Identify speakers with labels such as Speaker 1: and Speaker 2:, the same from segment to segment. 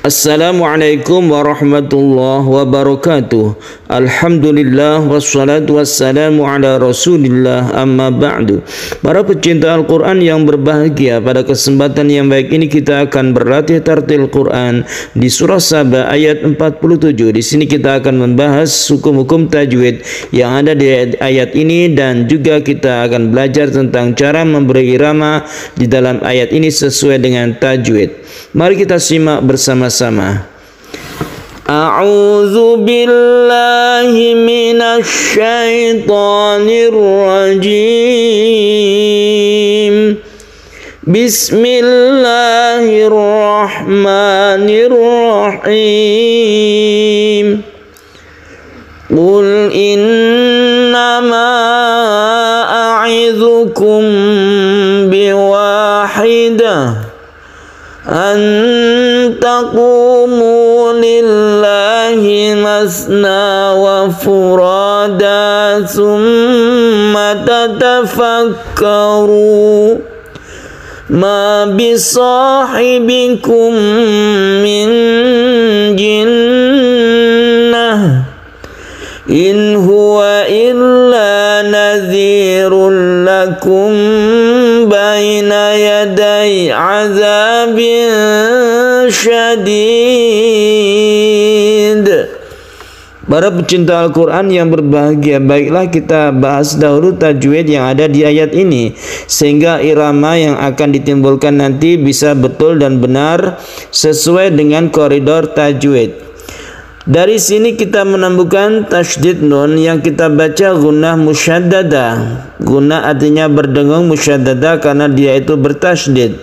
Speaker 1: Assalamualaikum warahmatullahi wabarakatuh. Alhamdulillah wassalatu wassalamu ala rasulillah, amma ba'du. Para pecinta Al-Quran yang berbahagia, pada kesempatan yang baik ini kita akan berlatih tartil Quran di surah Saba ayat 47. Di sini kita akan membahas hukum-hukum tajwid yang ada di ayat ini, dan juga kita akan belajar tentang cara memberi irama di dalam ayat ini sesuai dengan tajwid. Mari kita simak bersama-sama. A'udzu billahi minasy syaithanir rajim. Bismillahirrahmanirrahim. Qul innama a'idzukum biwahidah an taqumu lillahi masna wa furada thumma tatafakkaru ma bisahibikum min jinnah in huwa illa nadhirun lakum baina yaday azabin syadid. Para pecinta Al-Quran yang berbahagia, baiklah kita bahas dahulu tajwid yang ada di ayat ini, sehingga irama yang akan ditimbulkan nanti bisa betul dan benar sesuai dengan koridor tajwid. Dari sini kita menemukan tasydid nun yang kita baca gunnah musyaddadah. Gunnah artinya berdengung, musyaddadah karena dia itu bertasydid.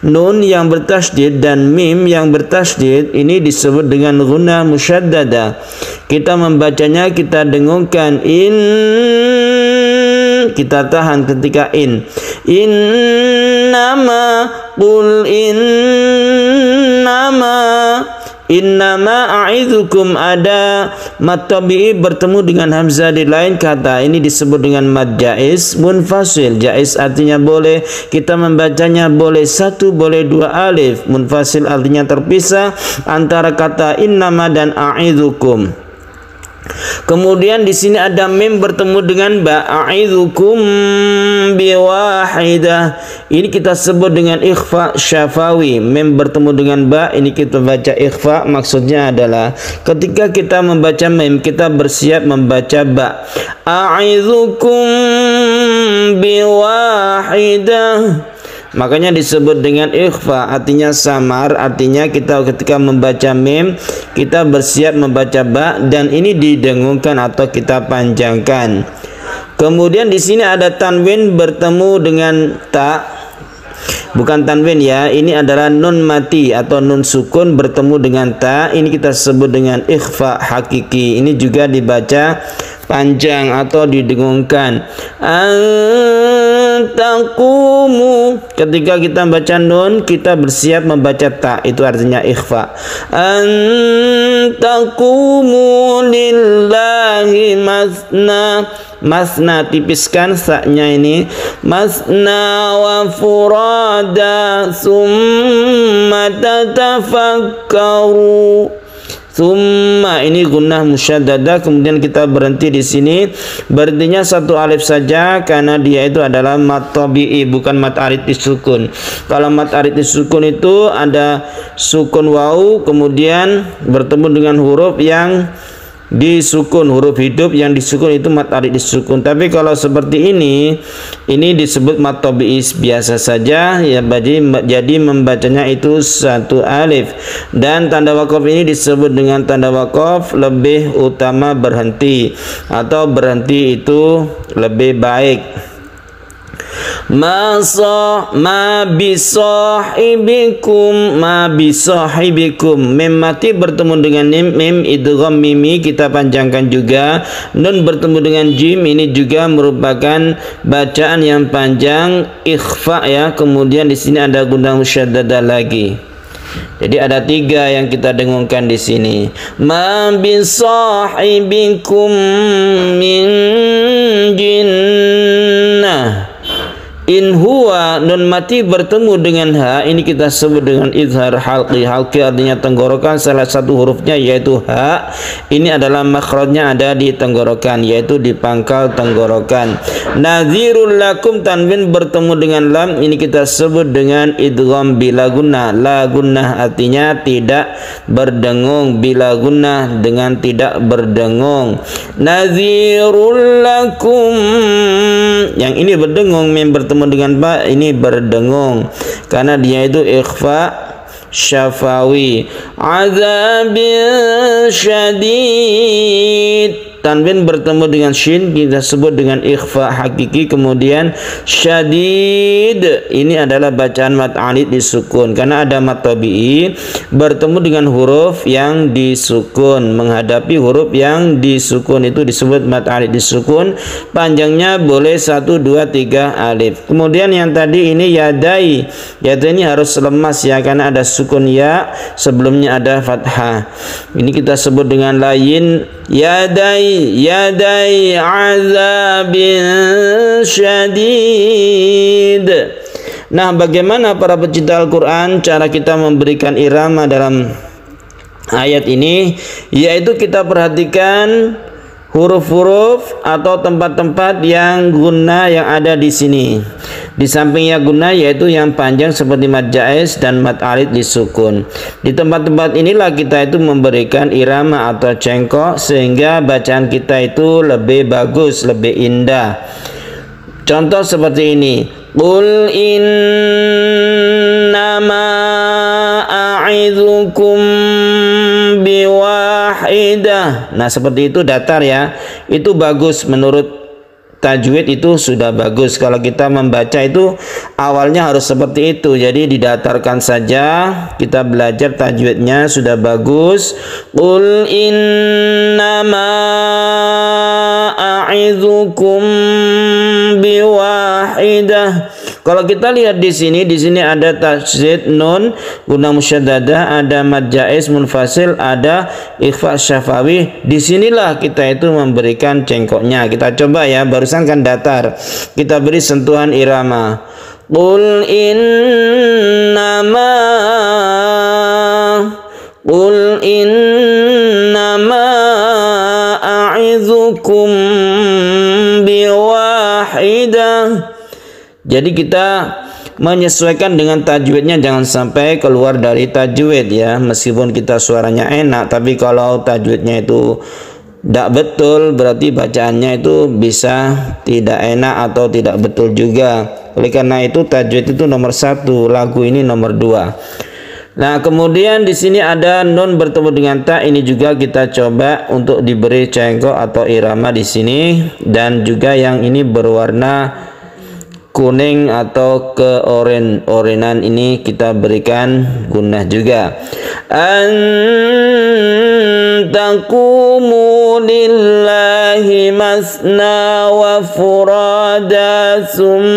Speaker 1: Nun yang bertasydid dan mim yang bertasydid ini disebut dengan gunnah musyaddadah. Kita membacanya, kita dengungkan in, kita tahan ketika in. Innama qul innama a'idzukum, ada mad tabi'i bertemu dengan hamzah di lain kata, ini disebut dengan mad jaiz munfasil. Jaiz artinya boleh, kita membacanya boleh satu, boleh dua alif. Munfasil artinya terpisah antara kata innama dan a'idzukum. Kemudian di sini ada mim bertemu dengan ba, a'idzukum biwahidah. Ini kita sebut dengan ikhfa syafawi. Mim bertemu dengan ba, ini kita baca ikhfa. Maksudnya adalah ketika kita membaca mim, kita bersiap membaca ba. A'idzukum biwahidah, makanya disebut dengan ikhfa, artinya samar. Artinya kita ketika membaca mim, kita bersiap membaca ba, dan ini didengungkan atau kita panjangkan. Kemudian di sini ada tanwin bertemu dengan ta. Bukan tanwin ya, ini adalah nun mati atau nun sukun bertemu dengan ta. Ini kita sebut dengan ikhfa hakiki. Ini juga dibaca panjang atau didengungkan. Antakumu, ketika kita baca nun, kita bersiap membaca ta, itu artinya ikhfa. Antakumu lillahi masna, masna tipiskan saknya ini, masna wa furada summa tatafakkaru. Summa ini gunnah musyaddadah, kemudian kita berhenti di sini. Berhentinya satu alif saja karena dia itu adalah mad tabi'i, bukan mad arid disukun. Kalau mad arid disukun itu ada sukun waw, kemudian bertemu dengan huruf yang disukun, huruf hidup yang disukun itu mad arid disukun. Tapi kalau seperti ini disebut mad tabi'i biasa saja ya, jadi membacanya itu satu alif. Dan tanda wakof ini disebut dengan tanda wakof lebih utama berhenti, atau berhenti itu lebih baik. Ma bisahibikum, mim mati bertemu dengan mim idgham mimi, kita panjangkan juga. Nun bertemu dengan jim, ini juga merupakan bacaan yang panjang, ikhfa ya. Kemudian di sini ada gunnah musyaddadah lagi. Jadi ada tiga yang kita dengungkan di sini. Ma bisahibikum min jinnah, In huwa, nun mati bertemu dengan ha, ini kita sebut dengan izhar halqi. Halqi artinya tenggorokan, salah satu hurufnya yaitu ha. Ini adalah makhrajnya ada di tenggorokan, yaitu di pangkal tenggorokan. Nadhirul lakum, tanwin bertemu dengan lam, ini kita sebut dengan idgham bila gunnah. La gunnah artinya tidak berdengung, bila gunnah dengan tidak berdengung. Nadhirul lakum, yang ini berdengung, mim bertemu dengan ba, ini berdengung karena dia itu ikhfa syafawi. Azabin syadid, tanwin bertemu dengan shin, kita sebut dengan ikhfa hakiki. Kemudian syadid, ini adalah bacaan mad alid disukun karena ada mad tabi'i bertemu dengan huruf yang disukun. Menghadapi huruf yang disukun itu disebut mad alid disukun. Panjangnya boleh 1, 2, 3 alif. Kemudian yang tadi ini yadai, yaitu ini harus lemas ya karena ada sukun ya, sebelumnya ada fathah. Ini kita sebut dengan lain yadai, yadai azabin syadid. Nah, bagaimana para pecinta Al-Quran cara kita memberikan irama dalam ayat ini? Yaitu kita perhatikan huruf-huruf atau tempat-tempat yang gunnah yang ada di sini. Di sampingnya gunnah yaitu yang panjang seperti mad jaiz dan mad alid disukun. Di tempat-tempat inilah kita itu memberikan irama atau cengkok sehingga bacaan kita itu lebih bagus, lebih indah. Contoh seperti ini. Qul innama a'idzukum biwahidah. Nah, seperti itu datar ya. Itu bagus menurut tajwid, itu sudah bagus. Kalau kita membaca itu awalnya harus seperti itu, jadi didatarkan saja. Kita belajar tajwidnya sudah bagus. Qul innama a'idzukum biwahidah. Kalau kita lihat di sini ada tasydid nun gunnah musyaddadah, ada mad jaiz munfasil, ada ikhfa syafawi. Disinilah kita itu memberikan cengkoknya. Kita coba ya, barusan kan datar, kita beri sentuhan irama. Qul innama a'idzukum biwahidah. Jadi kita menyesuaikan dengan tajwidnya, jangan sampai keluar dari tajwid ya. Meskipun kita suaranya enak, tapi kalau tajwidnya itu tidak betul, berarti bacaannya itu bisa tidak enak atau tidak betul juga. Oleh karena itu tajwid itu nomor 1, lagu ini nomor 2. Nah, kemudian di sini ada nun bertemu dengan ta, ini juga kita coba untuk diberi cengkok atau irama di sini, dan juga yang ini berwarna kuning atau keorenan ini kita berikan gunnah juga. Antaqumu lillahi masna wa furada summa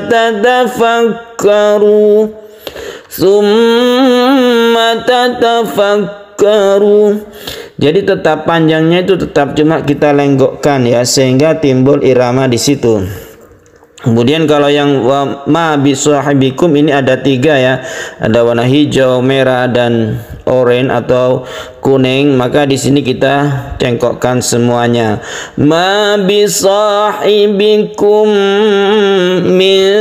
Speaker 1: tatafakkaru. Jadi tetap panjangnya itu tetap, cuma kita lenggokkan ya sehingga timbul irama di situ. Kemudian kalau yang ma bisahibikum ini ada 3 ya, ada warna hijau, merah dan oranye atau kuning, maka di sini kita cengkokkan semuanya. Ma bisahibikum min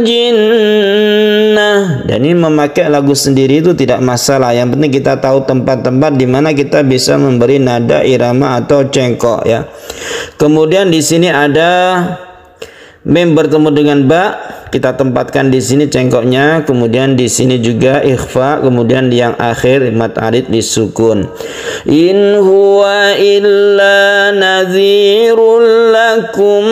Speaker 1: jinnah. Dan ini memakai lagu sendiri itu tidak masalah, yang penting kita tahu tempat-tempat di mana kita bisa memberi nada irama atau cengkok ya. Kemudian di sini ada mim bertemu dengan ba, kita tempatkan di sini cengkoknya. Kemudian di sini juga ikhfa, kemudian yang akhir mad alid disukun. In huwa illa nadhirul lakum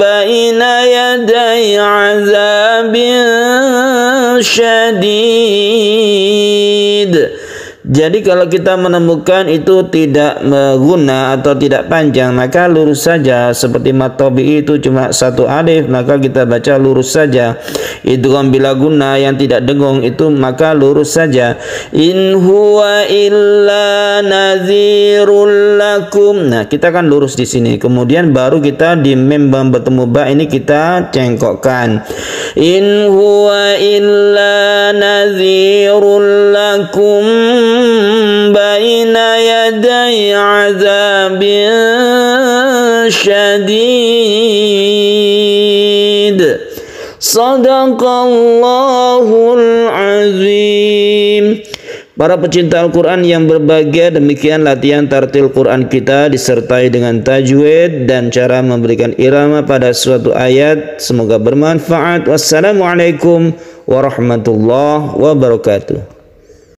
Speaker 1: baina yaday azabin syadid. Jadi kalau kita menemukan itu tidak guna atau tidak panjang, maka lurus saja. Seperti mat tabi'i itu cuma satu alif, maka kita baca lurus saja. Idgham bila guna yang tidak dengung itu maka lurus saja. In huwa illa nadhirul lakum. Nah, kita kan lurus di sini. Kemudian baru kita di mim bertemu ba ini kita cengkokkan. In huwa illa nadhirul lakum baina yaday azabin syadid. Sadaqallahul azim. Para pecinta Al-Quran yang berbahagia, demikian latihan tartil Quran kita disertai dengan tajwid dan cara memberikan irama pada suatu ayat. Semoga bermanfaat. Wassalamualaikum warahmatullahi wabarakatuh.